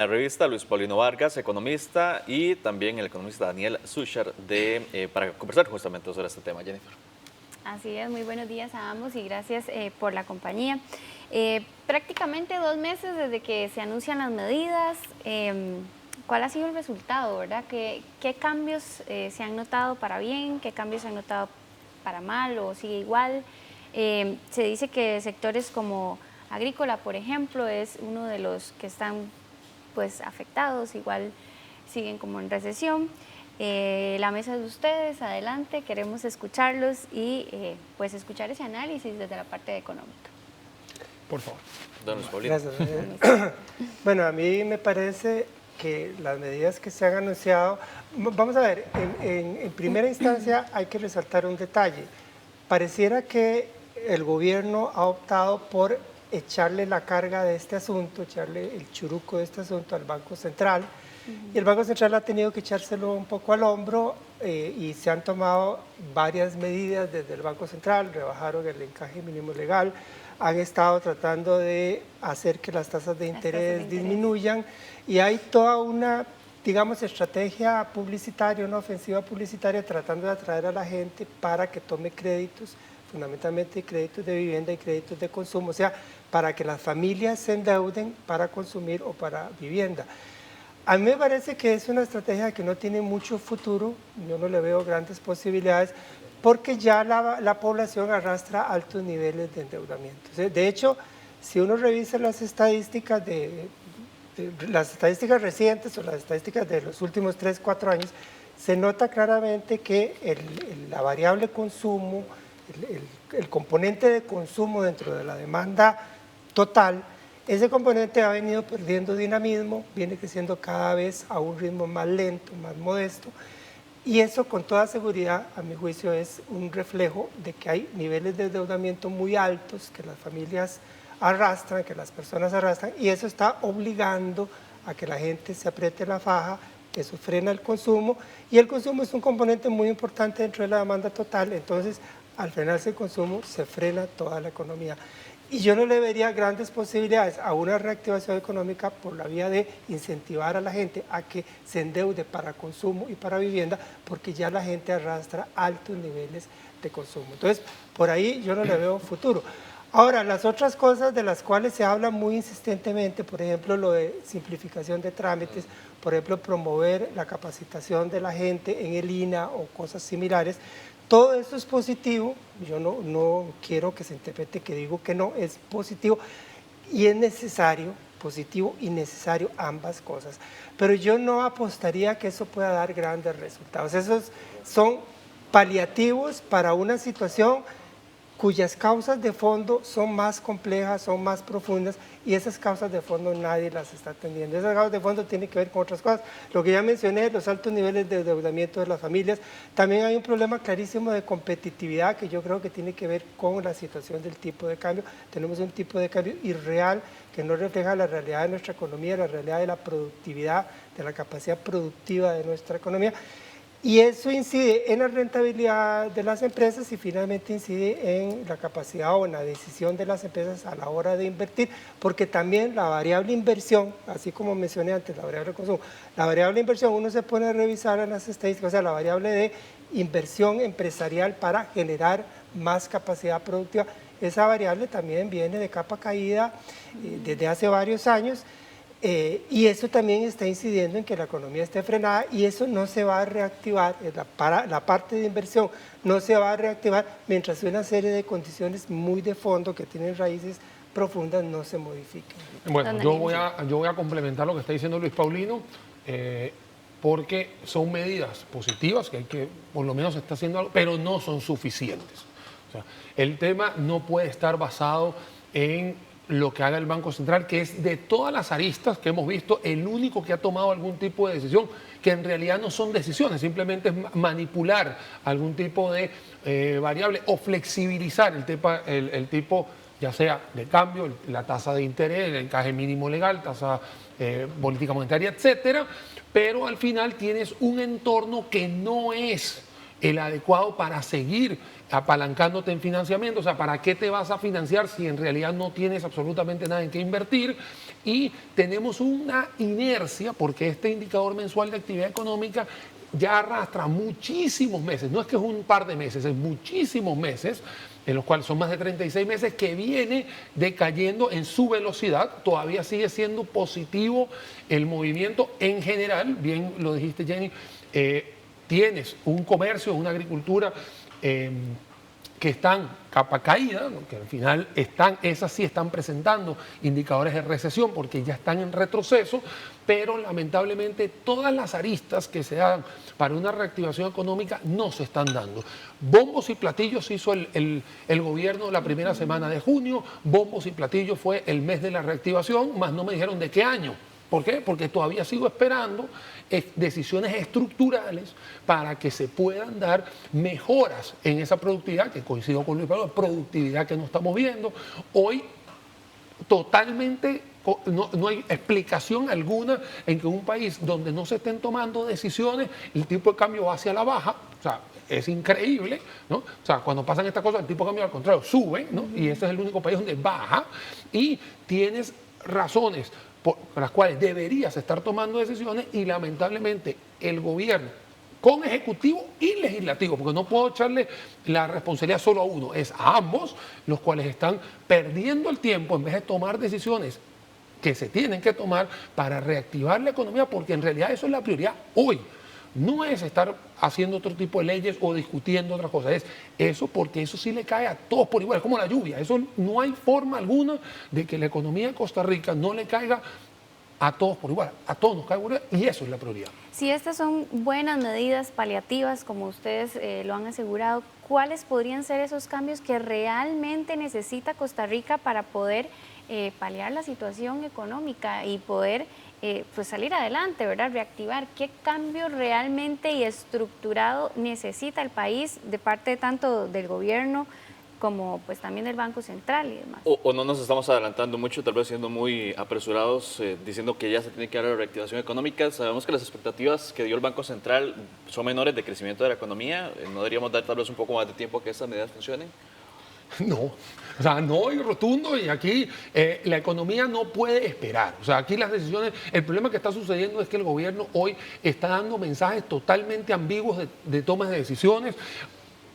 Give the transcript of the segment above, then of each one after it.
La revista Luis Paulino Vargas, economista, y también el economista Daniel Sucher para conversar justamente sobre este tema. Jennifer. Así es, muy buenos días a ambos y gracias por la compañía. Prácticamente 2 meses desde que se anuncian las medidas, ¿cuál ha sido el resultado, verdad? ¿Qué cambios se han notado para bien? ¿Qué cambios se han notado para mal o sigue igual? Se dice que sectores como agrícola, por ejemplo, es uno de los que están pues afectados, igual siguen como en recesión. La mesa de ustedes, adelante, queremos escucharlos y pues escuchar ese análisis desde la parte económica. Por favor. Don Luis Paulino. Gracias. Bueno, a mí me parece que las medidas que se han anunciado, vamos a ver, en primera instancia hay que resaltar un detalle. Pareciera que el gobierno ha optado por echarle la carga de este asunto, echarle el churuco de este asunto al Banco Central, y el Banco Central ha tenido que echárselo un poco al hombro y se han tomado varias medidas desde el Banco Central, rebajaron el encaje mínimo legal, han estado tratando de hacer que las tasas de interés disminuyan y hay toda una, digamos, estrategia publicitaria, una ofensiva publicitaria tratando de atraer a la gente para que tome créditos, fundamentalmente créditos de vivienda y créditos de consumo, o sea, para que las familias se endeuden para consumir o para vivienda. A mí me parece que es una estrategia que no tiene mucho futuro, yo no le veo grandes posibilidades, porque ya la población arrastra altos niveles de endeudamiento. De hecho, si uno revisa las estadísticas las estadísticas recientes o las estadísticas de los últimos 3, 4 años, se nota claramente que la variable consumo, el componente de consumo dentro de la demanda total, ese componente ha venido perdiendo dinamismo, viene creciendo cada vez a un ritmo más lento, más modesto, y eso con toda seguridad, a mi juicio, es un reflejo de que hay niveles de endeudamiento muy altos que las familias arrastran, que las personas arrastran, y eso está obligando a que la gente se apriete la faja, que eso frena el consumo, y el consumo es un componente muy importante dentro de la demanda total, entonces al frenarse el consumo se frena toda la economía. Y yo no le vería grandes posibilidades a una reactivación económica por la vía de incentivar a la gente a que se endeude para consumo y para vivienda, porque ya la gente arrastra altos niveles de consumo. Entonces, por ahí yo no le veo futuro. Ahora, las otras cosas de las cuales se habla muy insistentemente, por ejemplo, lo de simplificación de trámites, por ejemplo, promover la capacitación de la gente en el INAH o cosas similares, todo eso es positivo, yo no quiero que se interprete que digo que no, es positivo y es necesario, positivo y necesario ambas cosas, pero yo no apostaría que eso pueda dar grandes resultados. Esos son paliativos para una situación cuyas causas de fondo son más complejas, son más profundas, y esas causas de fondo nadie las está atendiendo. Esas causas de fondo tienen que ver con otras cosas. Lo que ya mencioné, los altos niveles de endeudamiento de las familias. También hay un problema clarísimo de competitividad que yo creo que tiene que ver con la situación del tipo de cambio. Tenemos un tipo de cambio irreal que no refleja la realidad de nuestra economía, la realidad de la productividad, de la capacidad productiva de nuestra economía. Y eso incide en la rentabilidad de las empresas y finalmente incide en la capacidad o en la decisión de las empresas a la hora de invertir, porque también la variable inversión, así como mencioné antes, la variable consumo, la variable inversión uno se pone a revisar en las estadísticas, o sea, la variable de inversión empresarial para generar más capacidad productiva, esa variable también viene de capa caída desde hace varios años. Y eso también está incidiendo en que la economía esté frenada y eso no se va a reactivar, la parte de inversión no se va a reactivar mientras una serie de condiciones muy de fondo que tienen raíces profundas no se modifiquen. Bueno, yo voy a complementar lo que está diciendo Luis Paulino, porque son medidas positivas que hay que, por lo menos se está haciendo algo, pero no son suficientes. O sea, el tema no puede estar basado en lo que haga el Banco Central, que es de todas las aristas que hemos visto, el único que ha tomado algún tipo de decisión, que en realidad no son decisiones, simplemente es manipular algún tipo de variable o flexibilizar el tipo, ya sea de cambio, la tasa de interés, el encaje mínimo legal, tasa política monetaria, etcétera, pero al final tienes un entorno que no es el adecuado para seguir apalancándote en financiamiento. O sea, ¿para qué te vas a financiar si en realidad no tienes absolutamente nada en qué invertir? Y tenemos una inercia, porque este indicador mensual de actividad económica ya arrastra muchísimos meses, no es que es un par de meses, es muchísimos meses, en los cuales son más de 36 meses, que viene decayendo en su velocidad. Todavía sigue siendo positivo el movimiento en general, bien lo dijiste, Jenny. Tienes un comercio, una agricultura que están capa caída, que al final esas sí están presentando indicadores de recesión porque ya están en retroceso, pero lamentablemente todas las aristas que se dan para una reactivación económica no se están dando. Bombos y platillos hizo el gobierno la primera semana de junio, bombos y platillos fue el mes de la reactivación, más no me dijeron de qué año. ¿Por qué? Porque todavía sigo esperando decisiones estructurales para que se puedan dar mejoras en esa productividad, que coincido con Luis Pablo, productividad que no estamos viendo. Hoy totalmente no hay explicación alguna en que un país donde no se estén tomando decisiones, el tipo de cambio va hacia la baja. O sea, es increíble, ¿no? O sea, cuando pasan estas cosas, el tipo de cambio al contrario sube, ¿no? Y ese es el único país donde baja, y tienes razones por las cuales deberías estar tomando decisiones, y lamentablemente el gobierno, con ejecutivo y legislativo, porque no puedo echarle la responsabilidad solo a uno, es a ambos, los cuales están perdiendo el tiempo en vez de tomar decisiones que se tienen que tomar para reactivar la economía, porque en realidad eso es la prioridad hoy. No es estar haciendo otro tipo de leyes o discutiendo otras cosas, es eso, porque eso sí le cae a todos por igual, es como la lluvia. Eso no hay forma alguna de que la economía de Costa Rica no le caiga a todos por igual, a todos nos cae por igual, y eso es la prioridad. Si estas son buenas medidas paliativas, como ustedes lo han asegurado, ¿cuáles podrían ser esos cambios que realmente necesita Costa Rica para poder paliar la situación económica y poder pues salir adelante, ¿verdad? Reactivar. ¿Qué cambio realmente y estructurado necesita el país de parte tanto del gobierno como pues también del Banco Central y demás? O no nos estamos adelantando mucho, tal vez siendo muy apresurados, diciendo que ya se tiene que dar la reactivación económica. Sabemos que las expectativas que dio el Banco Central son menores de crecimiento de la economía. ¿No deberíamos dar tal vez un poco más de tiempo a que estas medidas funcionen? No, o sea, no, y rotundo, y aquí la economía no puede esperar. O sea, aquí las decisiones, el problema que está sucediendo es que el gobierno hoy está dando mensajes totalmente ambiguos de tomas de decisiones.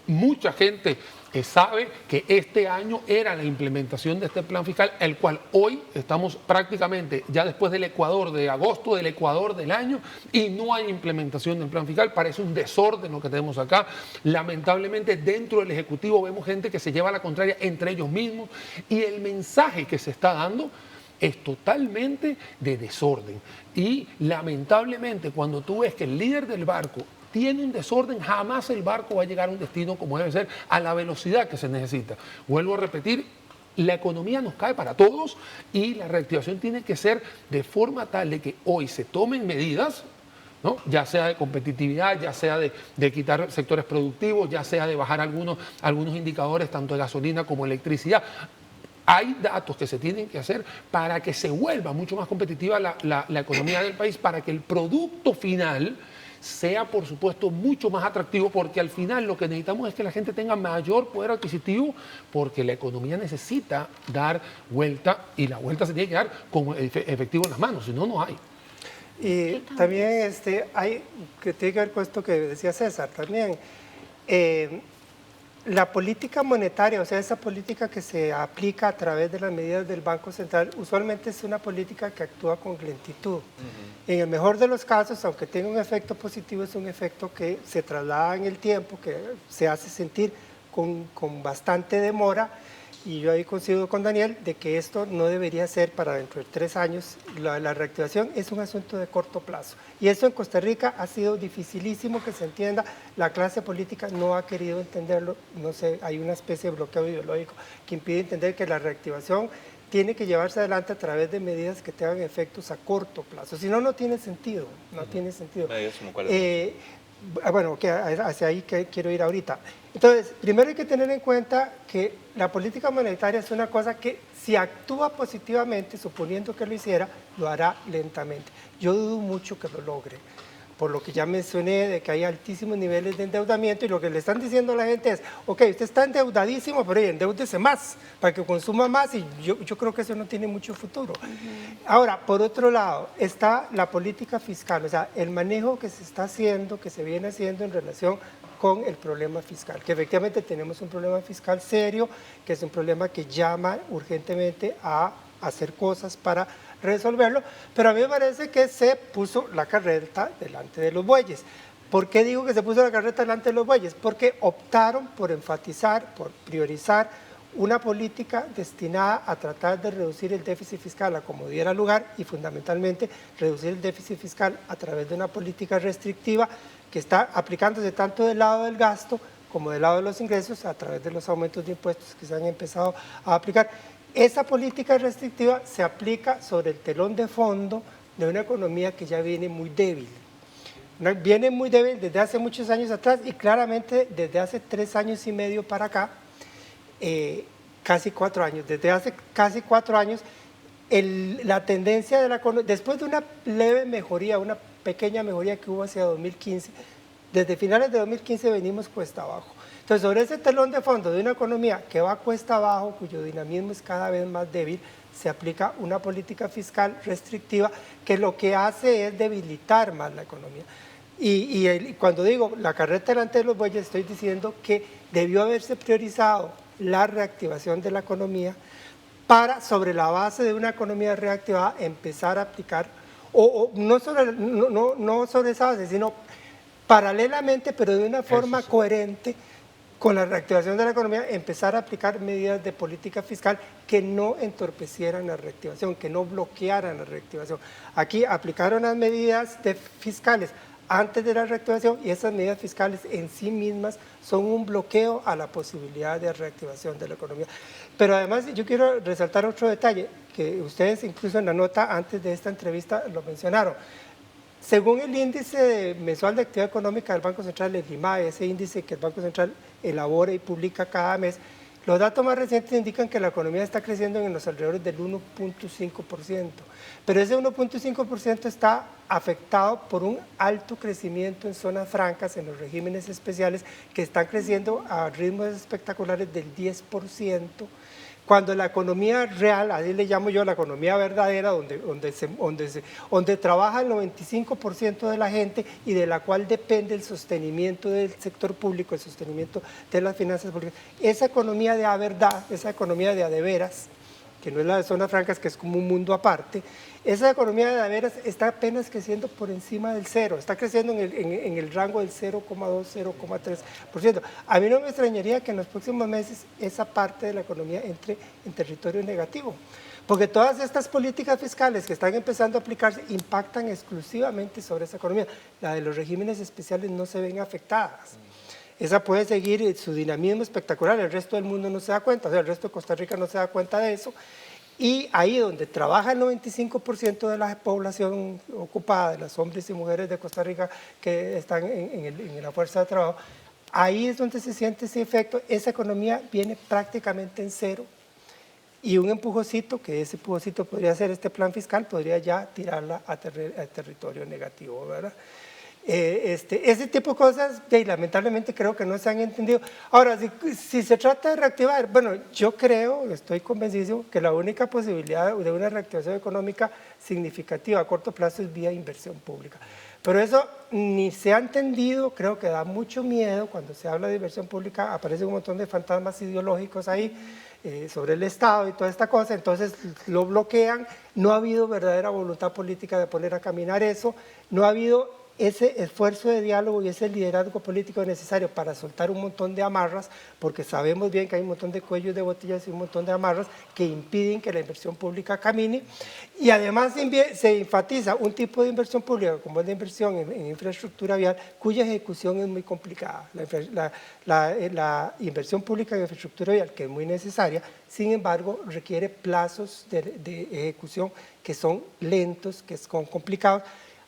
Mucha gente sabe que este año era la implementación de este plan fiscal, el cual hoy estamos prácticamente ya después del Ecuador, de agosto del Ecuador del año, y no hay implementación del plan fiscal. Parece un desorden lo que tenemos acá. Lamentablemente dentro del Ejecutivo vemos gente que se lleva a la contraria entre ellos mismos, y el mensaje que se está dando es totalmente de desorden. Y lamentablemente cuando tú ves que el líder del barco tiene un desorden, jamás el barco va a llegar a un destino como debe ser, a la velocidad que se necesita. Vuelvo a repetir, la economía nos cae para todos, y la reactivación tiene que ser de forma tal de que hoy se tomen medidas, ¿no? Ya sea de competitividad, ya sea de quitar sectores productivos, ya sea de bajar algunos indicadores tanto de gasolina como electricidad. Hay datos que se tienen que hacer para que se vuelva mucho más competitiva la economía del país, para que el producto final sea, por supuesto, mucho más atractivo, porque al final lo que necesitamos es que la gente tenga mayor poder adquisitivo, porque la economía necesita dar vuelta, y la vuelta se tiene que dar con efectivo en las manos, si no, no hay. Y también hay que tiene que ver con esto que decía César también. La política monetaria, o sea, esa política que se aplica a través de las medidas del Banco Central, usualmente es una política que actúa con lentitud. En el mejor de los casos, aunque tenga un efecto positivo, es un efecto que se traslada en el tiempo, que se hace sentir con bastante demora. Y yo ahí coincido con Daniel de que esto no debería ser para dentro de 3 años. La reactivación es un asunto de corto plazo. Y eso en Costa Rica ha sido dificilísimo que se entienda. La clase política no ha querido entenderlo. No sé, hay una especie de bloqueo ideológico que impide entender que la reactivación tiene que llevarse adelante a través de medidas que tengan efectos a corto plazo. Si no, no tiene sentido. No tiene sentido. Bueno, que hacia ahí que quiero ir ahorita. Entonces, primero hay que tener en cuenta que la política monetaria es una cosa que si actúa positivamente, suponiendo que lo hiciera, lo hará lentamente. Yo dudo mucho que lo logre, por lo que ya mencioné, de que hay altísimos niveles de endeudamiento, y lo que le están diciendo a la gente es, ok, usted está endeudadísimo, pero endeúdese más, para que consuma más, y yo creo que eso no tiene mucho futuro. Ahora, por otro lado, está la política fiscal, o sea, el manejo que se está haciendo, que se viene haciendo en relación con el problema fiscal, que efectivamente tenemos un problema fiscal serio, que es un problema que llama urgentemente a hacer cosas para resolverlo, pero a mí me parece que se puso la carreta delante de los bueyes. ¿Por qué digo que se puso la carreta delante de los bueyes? Porque optaron por enfatizar, por priorizar una política destinada a tratar de reducir el déficit fiscal a como diera lugar, y fundamentalmente reducir el déficit fiscal a través de una política restrictiva que está aplicándose tanto del lado del gasto como del lado de los ingresos a través de los aumentos de impuestos que se han empezado a aplicar. Esa política restrictiva se aplica sobre el telón de fondo de una economía que ya viene muy débil. Viene muy débil desde hace muchos años atrás, y claramente desde hace 3 años y medio para acá, casi 4 años, desde hace casi 4 años, la tendencia de la economía, después de una leve mejoría, una pequeña mejoría que hubo hacia 2015, desde finales de 2015 venimos cuesta abajo. Entonces, sobre ese telón de fondo de una economía que va cuesta abajo, cuyo dinamismo es cada vez más débil, se aplica una política fiscal restrictiva que lo que hace es debilitar más la economía. Y cuando digo la carreta delante de los bueyes, estoy diciendo que debió haberse priorizado la reactivación de la economía para, sobre la base de una economía reactivada, empezar a aplicar, o no sobre esa base, sino paralelamente, pero de una forma coherente con la reactivación de la economía, empezar a aplicar medidas de política fiscal que no entorpecieran la reactivación, que no bloquearan la reactivación. Aquí aplicaron las medidas fiscales antes de la reactivación, y esas medidas fiscales en sí mismas son un bloqueo a la posibilidad de reactivación de la economía. Pero además yo quiero resaltar otro detalle, que ustedes incluso en la nota antes de esta entrevista lo mencionaron. Según el índice mensual de actividad económica del Banco Central, el IMAE, ese índice que el Banco Central elabora y publica cada mes, los datos más recientes indican que la economía está creciendo en los alrededores del 1.5%, pero ese 1.5% está afectado por un alto crecimiento en zonas francas, en los regímenes especiales, que están creciendo a ritmos espectaculares del 10%, cuando la economía real, así le llamo yo la economía verdadera, donde trabaja el 95% de la gente y de la cual depende el sostenimiento del sector público, el sostenimiento de las finanzas públicas, esa economía de a verdad, esa economía de a de veras, que no es la de zonas francas, que es como un mundo aparte, esa economía de a veras está apenas creciendo por encima del cero, está creciendo en el rango del 0,2, 0,3%. A mí no me extrañaría que en los próximos meses esa parte de la economía entre en territorio negativo, porque todas estas políticas fiscales que están empezando a aplicarse impactan exclusivamente sobre esa economía. La de los regímenes especiales no se ven afectadas. Esa puede seguir su dinamismo espectacular, el resto del mundo no se da cuenta, o sea, el resto de Costa Rica no se da cuenta de eso, y ahí donde trabaja el 95% de la población ocupada, de los hombres y mujeres de Costa Rica que están en la fuerza de trabajo, ahí es donde se siente ese efecto, esa economía viene prácticamente en cero, y un empujocito, que ese empujocito podría ser este plan fiscal, podría ya tirarla a territorio negativo, ¿verdad? Ese tipo de cosas, lamentablemente creo que no se han entendido. Ahora, si se trata de reactivar, bueno, yo creo, estoy convencido que la única posibilidad de una reactivación económica significativa a corto plazo es vía inversión pública. Pero eso ni se ha entendido, creo que da mucho miedo cuando se habla de inversión pública, aparecen un montón de fantasmas ideológicos ahí sobre el Estado y toda esta cosa, entonces lo bloquean, no ha habido verdadera voluntad política de poner a caminar eso, no ha habido ese esfuerzo de diálogo y ese liderazgo político necesario para soltar un montón de amarras, porque sabemos bien que hay un montón de cuellos de botellas y un montón de amarras que impiden que la inversión pública camine, y además se enfatiza un tipo de inversión pública como es la inversión en infraestructura vial, cuya ejecución es muy complicada. La inversión pública en infraestructura vial, que es muy necesaria, sin embargo requiere plazos de ejecución que son lentos, que son complicados.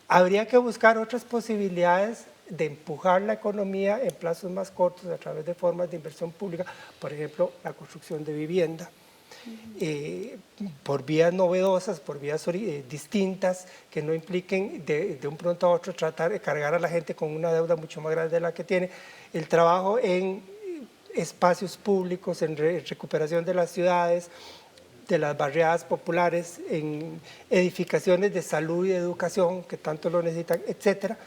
Habría que buscar otras posibilidades de empujar la economía en plazos más cortos a través de formas de inversión pública, por ejemplo, la construcción de vivienda. por vías novedosas, por vías distintas, que no impliquen de un pronto a otro tratar de cargar a la gente con una deuda mucho más grande de la que tiene. El trabajo en espacios públicos, en recuperación de las ciudades, de las barriadas populares, en edificaciones de salud y de educación que tanto lo necesitan, etcétera,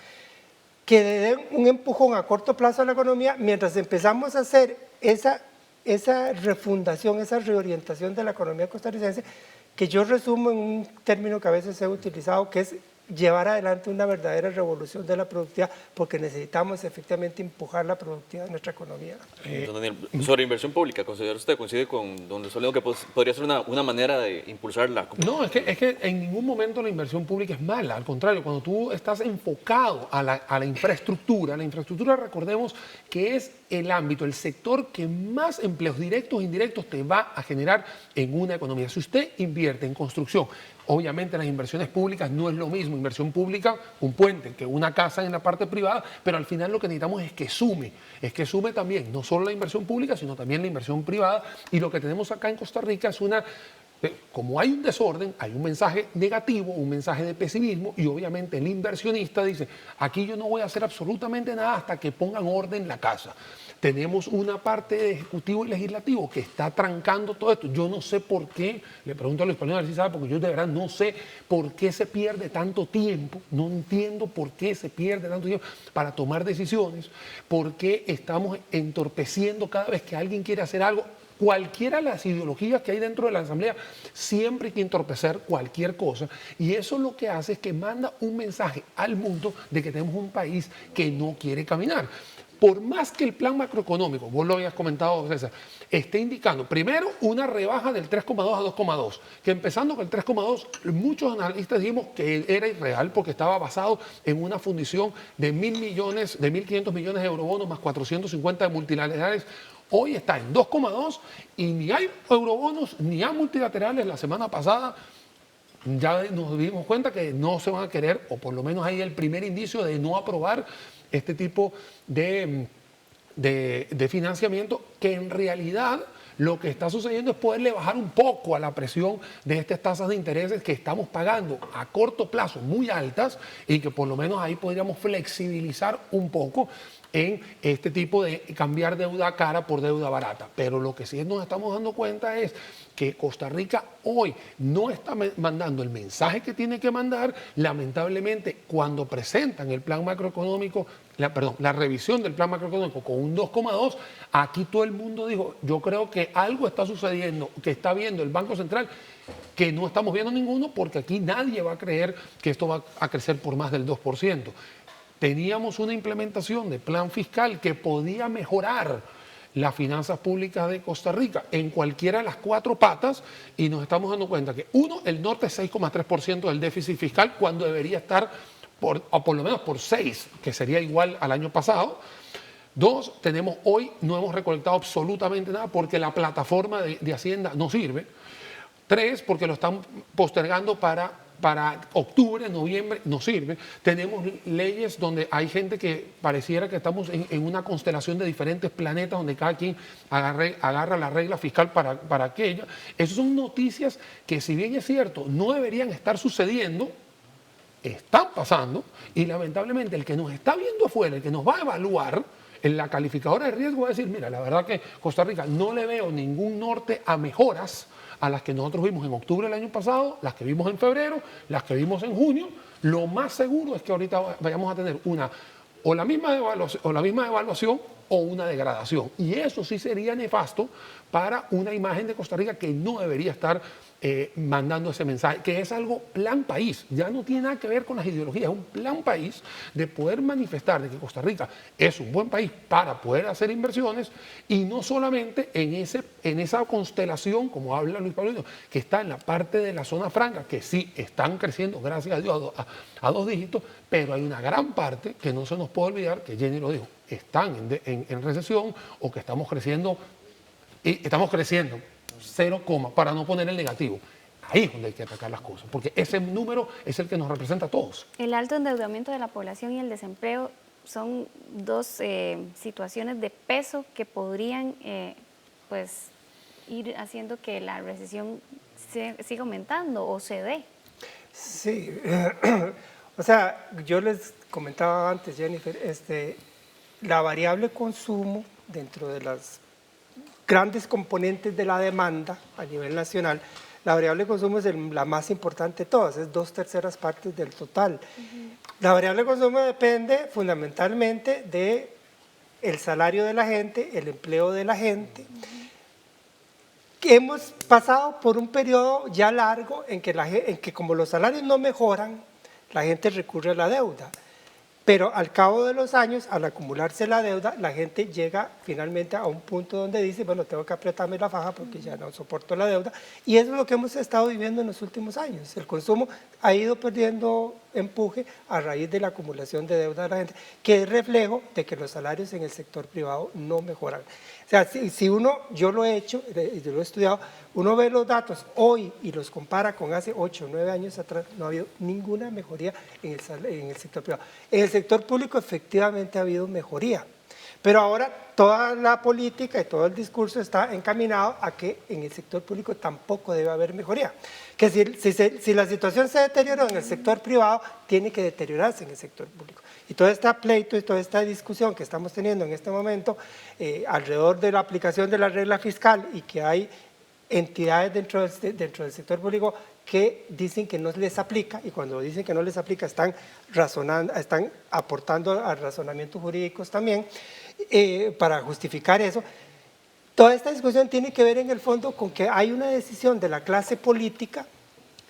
que le den un empujón a corto plazo a la economía mientras empezamos a hacer esa refundación, esa reorientación de la economía costarricense, que yo resumo en un término que a veces he utilizado, que es llevar adelante una verdadera revolución de la productividad, porque necesitamos efectivamente empujar la productividad de nuestra economía. Don Daniel, sobre inversión pública, ¿considera usted, coincide con don Solino que podría ser una manera de impulsarla? No, es que en ningún momento la inversión pública es mala, al contrario, cuando tú estás enfocado a la infraestructura, recordemos que es el ámbito, el sector que más empleos directos e indirectos te va a generar en una economía. Si usted invierte en construcción, obviamente las inversiones públicas no es lo mismo, inversión pública, un puente, que una casa en la parte privada, pero al final lo que necesitamos es que sume también, no solo la inversión pública, sino también la inversión privada, y lo que tenemos acá en Costa Rica es como hay un desorden, hay un mensaje negativo, un mensaje de pesimismo, y obviamente el inversionista dice, aquí yo no voy a hacer absolutamente nada hasta que pongan orden en la casa. Tenemos una parte de ejecutivo y legislativo que está trancando todo esto. Yo no sé por qué, le pregunto a los españoles si sabe, porque yo de verdad no sé por qué se pierde tanto tiempo, no entiendo por qué se pierde tanto tiempo para tomar decisiones, por qué estamos entorpeciendo cada vez que alguien quiere hacer algo. Cualquiera de las ideologías que hay dentro de la Asamblea, siempre hay que entorpecer cualquier cosa, y eso lo que hace es que manda un mensaje al mundo de que tenemos un país que no quiere caminar. Por más que el plan macroeconómico, vos lo habías comentado, César, esté indicando, primero, una rebaja del 3,2 a 2,2, que empezando con el 3,2, muchos analistas dijimos que era irreal porque estaba basado en una fundición de 1.500 millones de eurobonos más 450 de multilaterales. Hoy está en 2,2 y ni hay eurobonos ni hay multilaterales. La semana pasada ya nos dimos cuenta que no se van a querer, o por lo menos hay el primer indicio de no aprobar este tipo de financiamiento, que en realidad lo que está sucediendo es poderle bajar un poco a la presión de estas tasas de intereses que estamos pagando a corto plazo muy altas, y que por lo menos ahí podríamos flexibilizar un poco en este tipo de cambiar deuda cara por deuda barata. Pero lo que sí nos estamos dando cuenta es que Costa Rica hoy no está mandando el mensaje que tiene que mandar. Lamentablemente, cuando presentan el plan macroeconómico, la revisión del plan macroeconómico con un 2,2, aquí todo el mundo dijo, yo creo que algo está sucediendo, que está viendo el Banco Central, que no estamos viendo ninguno, porque aquí nadie va a creer que esto va a crecer por más del 2%. Teníamos una implementación de plan fiscal que podía mejorar las finanzas públicas de Costa Rica en cualquiera de las cuatro patas, y nos estamos dando cuenta que, uno, el norte es 6,3% del déficit fiscal cuando debería estar por lo menos por 6, que sería igual al año pasado. Dos, no hemos recolectado absolutamente nada porque la plataforma de Hacienda no sirve. Tres, porque lo están postergando para octubre, noviembre, no sirve. Tenemos leyes donde hay gente que pareciera que estamos en una constelación de diferentes planetas donde cada quien agarra la regla fiscal para aquella. Esas son noticias que, si bien es cierto, no deberían estar sucediendo, están pasando, y lamentablemente el que nos está viendo afuera, el que nos va a evaluar en la calificadora de riesgo, va a decir, mira, la verdad que Costa Rica no le veo ningún norte a mejoras a las que nosotros vimos en octubre del año pasado, las que vimos en febrero, las que vimos en junio. Lo más seguro es que ahorita vayamos a tener la misma evaluación o una degradación. Y eso sí sería nefasto para una imagen de Costa Rica que no debería estar mandando ese mensaje, que es algo plan país, ya no tiene nada que ver con las ideologías, es un plan país de poder manifestar de que Costa Rica es un buen país para poder hacer inversiones, y no solamente en esa constelación, como habla Luis Paulino, que está en la parte de la zona franca, que sí están creciendo, gracias a Dios, a 2 dígitos, pero hay una gran parte que no se nos puede olvidar, que Jenny lo dijo, están en recesión, o que estamos creciendo 0, para no poner el negativo. Ahí es donde hay que atacar las cosas, porque ese número es el que nos representa a todos. El alto endeudamiento de la población y el desempleo son dos situaciones de peso que podrían ir haciendo que la recesión siga aumentando o se dé? Sí, o sea, yo les comentaba antes, Jennifer, la variable consumo dentro de las grandes componentes de la demanda a nivel nacional, la variable consumo es la más importante de todas, es 2/3 partes del total. La variable consumo depende fundamentalmente de el salario de la gente, el empleo de la gente. Hemos pasado por un periodo ya largo en que como los salarios no mejoran, la gente recurre a la deuda. Pero al cabo de los años, al acumularse la deuda, la gente llega finalmente a un punto donde dice, bueno, tengo que apretarme la faja porque ya no soporto la deuda. Y eso es lo que hemos estado viviendo en los últimos años. El consumo ha ido perdiendo empuje a raíz de la acumulación de deuda de la gente, que es reflejo de que los salarios en el sector privado no mejoran. O sea, si uno, yo lo he hecho, yo lo he estudiado, uno ve los datos hoy y los compara con hace 8 o 9 años atrás, no ha habido ninguna mejoría en el sector privado. En el sector público efectivamente ha habido mejoría, pero ahora toda la política y todo el discurso está encaminado a que en el sector público tampoco debe haber mejoría. Que si la situación se deterioró en el sector privado, tiene que deteriorarse en el sector público. Y todo este pleito y toda esta discusión que estamos teniendo en este momento alrededor de la aplicación de la regla fiscal y que hay entidades dentro del sector público que dicen que no les aplica, y cuando dicen que no les aplica están aportando a razonamientos jurídicos también para justificar eso. Toda esta discusión tiene que ver en el fondo con que hay una decisión de la clase política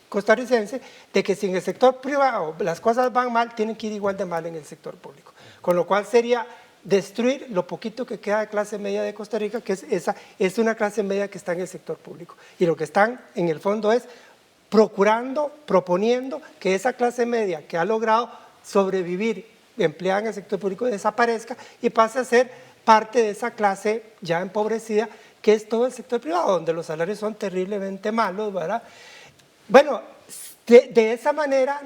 costarricense de que si en el sector privado las cosas van mal, tienen que ir igual de mal en el sector público, con lo cual sería destruir lo poquito que queda de clase media de Costa Rica, que es una clase media que está en el sector público, y lo que están en el fondo es proponiendo que esa clase media que ha logrado sobrevivir empleada en el sector público desaparezca y pase a ser parte de esa clase ya empobrecida que es todo el sector privado, donde los salarios son terriblemente malos, ¿verdad? Bueno, de esa manera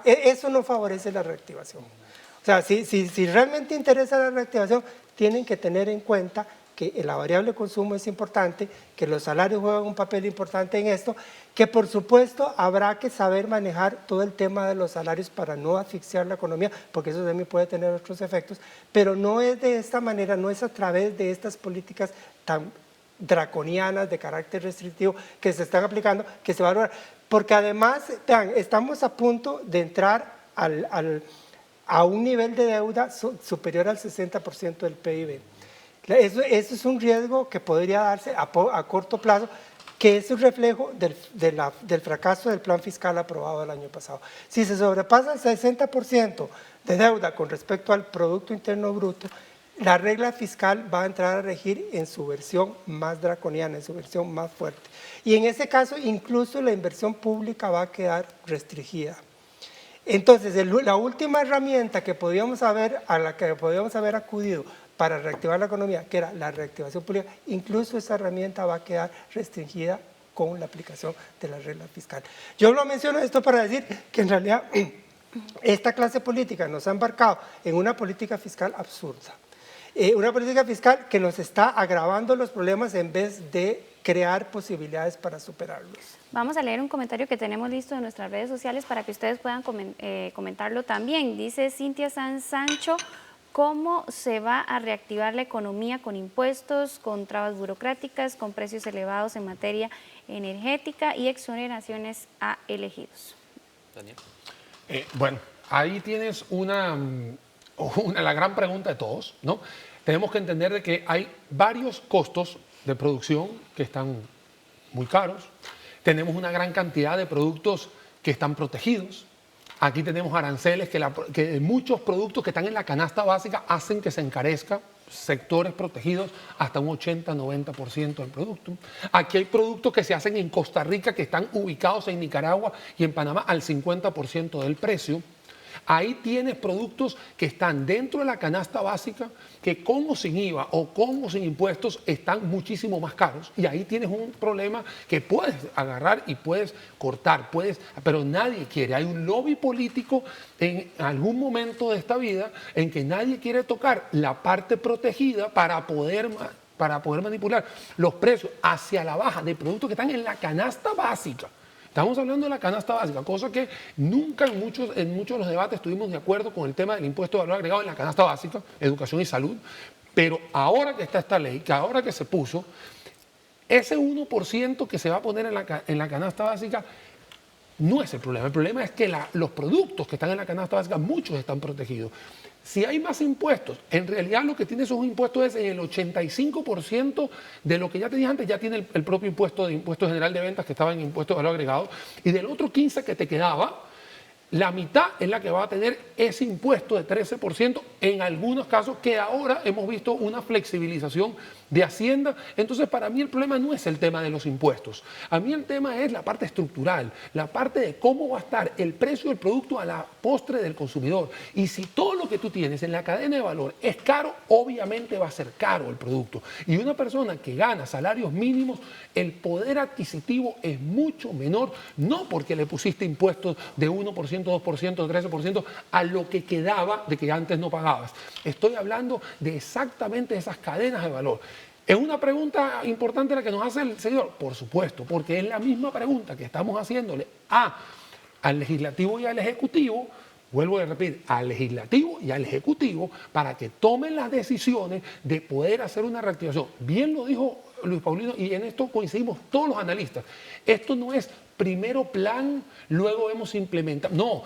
eso no favorece la reactivación. O sea, si realmente interesa la reactivación, tienen que tener en cuenta que la variable consumo es importante, que los salarios juegan un papel importante en esto, que por supuesto habrá que saber manejar todo el tema de los salarios para no asfixiar la economía, porque eso también puede tener otros efectos, pero no es de esta manera, no es a través de estas políticas tan draconianas de carácter restrictivo que se están aplicando que se va a lograr. Porque además, vean, estamos a punto de entrar a un nivel de deuda superior al 60% del PIB. Eso es un riesgo que podría darse a corto plazo, que es un reflejo del fracaso del plan fiscal aprobado el año pasado. Si se sobrepasa el 60% de deuda con respecto al Producto Interno Bruto, la regla fiscal va a entrar a regir en su versión más draconiana, en su versión más fuerte. Y en ese caso, incluso la inversión pública va a quedar restringida. Entonces, la última herramienta a la que podíamos haber acudido para reactivar la economía, que era la reactivación pública, incluso esa herramienta va a quedar restringida con la aplicación de la regla fiscal. Yo lo menciono esto para decir que en realidad esta clase política nos ha embarcado en una política fiscal absurda. Una política fiscal que nos está agravando los problemas en vez de crear posibilidades para superarlos. Vamos a leer un comentario que tenemos listo en nuestras redes sociales para que ustedes puedan comentarlo también. Dice Cintia Sancho: ¿cómo se va a reactivar la economía con impuestos, con trabas burocráticas, con precios elevados en materia energética y exoneraciones a elegidos? Daniel. Bueno, ahí tienes la gran pregunta de todos, ¿no? Tenemos que entender de que hay varios costos de producción que están muy caros. Tenemos una gran cantidad de productos que están protegidos. Aquí tenemos aranceles que muchos productos que están en la canasta básica hacen que se encarezca sectores protegidos hasta un 80-90% del producto. Aquí hay productos que se hacen en Costa Rica que están ubicados en Nicaragua y en Panamá al 50% del precio. Ahí tienes productos que están dentro de la canasta básica que con o sin IVA o con o sin impuestos están muchísimo más caros. Y ahí tienes un problema que puedes agarrar y puedes cortar, pero nadie quiere. Hay un lobby político en algún momento de esta vida en que nadie quiere tocar la parte protegida para poder para poder manipular los precios hacia la baja de productos que están en la canasta básica. Estamos hablando de la canasta básica, cosa que nunca en muchos de los debates estuvimos de acuerdo con el tema del impuesto de valor agregado en la canasta básica, educación y salud, pero ahora que está esta ley, que ahora que se puso, ese 1% que se va a poner en la canasta básica no es el problema. El problema es que los productos que están en la canasta básica, muchos están protegidos. Si hay más impuestos, en realidad lo que tiene esos impuestos es en el 85% de lo que ya tenías antes, ya tiene el propio impuesto de impuesto general de ventas que estaba en impuesto de valor agregado, y del otro 15% que te quedaba, la mitad es la que va a tener ese impuesto de 13%, en algunos casos que ahora hemos visto una flexibilización de Hacienda. Entonces, para mí el problema no es el tema de los impuestos. A mí el tema es la parte estructural, la parte de cómo va a estar el precio del producto a la postre del consumidor. Y si todo lo que tú tienes en la cadena de valor es caro, obviamente va a ser caro el producto. Y una persona que gana salarios mínimos, el poder adquisitivo es mucho menor, no porque le pusiste impuestos de 1%, 2%, 13% a lo que quedaba de que antes no pagabas. Estoy hablando de exactamente esas cadenas de valor. ¿Es una pregunta importante la que nos hace el señor? Por supuesto, porque es la misma pregunta que estamos haciéndole al legislativo y al ejecutivo. Vuelvo a repetir, al legislativo y al ejecutivo para que tomen las decisiones de poder hacer una reactivación. Bien lo dijo Luis Paulino, y en esto coincidimos todos los analistas. Esto no es primero plan, luego vemos implementar. No,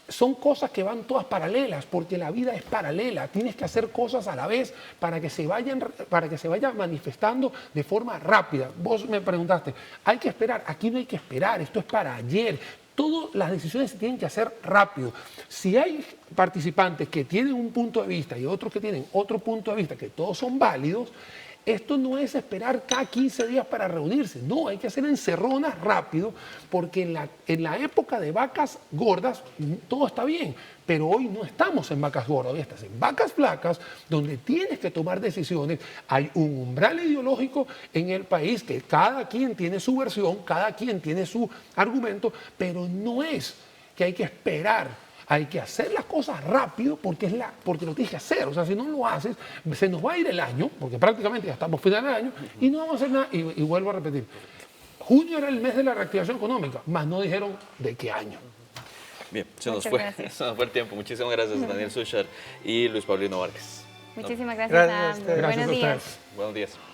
son cosas que van todas paralelas, porque la vida es paralela. Tienes que hacer cosas a la vez para que se vayan manifestando de forma rápida. Vos me preguntaste, ¿hay que esperar? Aquí no hay que esperar, esto es para ayer. Todas las decisiones se tienen que hacer rápido. Si hay participantes que tienen un punto de vista y otros que tienen otro punto de vista, que todos son válidos, esto no es esperar cada 15 días para reunirse. No, hay que hacer encerronas rápido, porque en la época de vacas gordas todo está bien, pero hoy no estamos en vacas gordas, hoy estás en vacas flacas, donde tienes que tomar decisiones. Hay un umbral ideológico en el país que cada quien tiene su versión, cada quien tiene su argumento, pero no es que hay que esperar. Hay que hacer las cosas rápido porque lo tienes que hacer. O sea, si no lo haces, se nos va a ir el año, porque prácticamente ya estamos final de año, y no vamos a hacer nada. Y vuelvo a repetir, junio era el mes de la reactivación económica, más no dijeron de qué año. Bien, se nos fue el tiempo. Muchísimas gracias, Daniel Suchar y Luis Paulino Vargas. Muchísimas gracias, Gracias a ustedes. Buenos días. Buenos días.